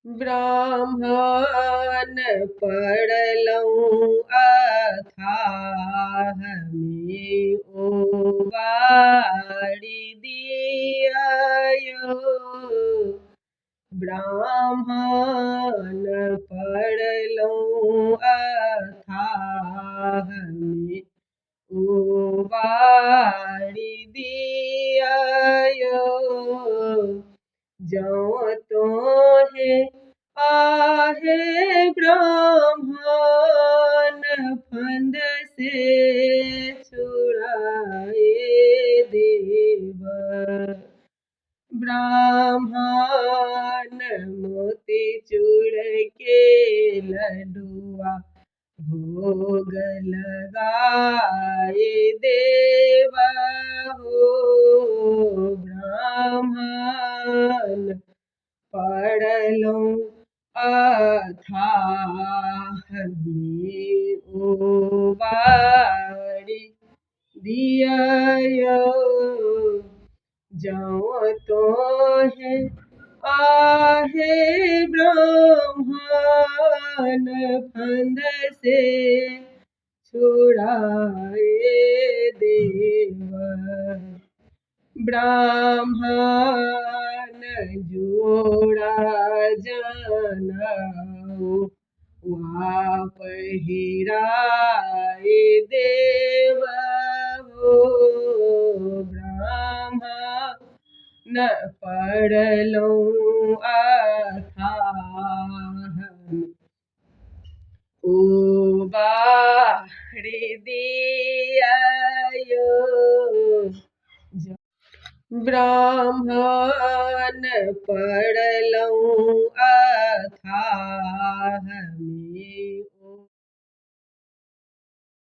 ब्राह्मण पढ़लहुँ अथाह में ओवारि दियौ। ब्राह्मण पढ़लहुँ अथाह में ओवारि दियौ। जौं तोहे आहे ब्राह्मण फंद से छुड़ाए देव। ब्राह्मण मोतीचूर के लड्डुआ भोग लगाए देवा हो। ब्राह्मण पढ़लहुँ अथाह में ओवारि दियौ। जौं तोहे आहे ब्राह्मण फंद से छुड़ाए देव। ब्राह्मण जोड़ा जनेऊ वा पहिराए देव हो। ब्राह्मण पढ़लहुँ अथाह में ओवारि दियौ। ब्राह्मण पढ़लहुँ अथाह में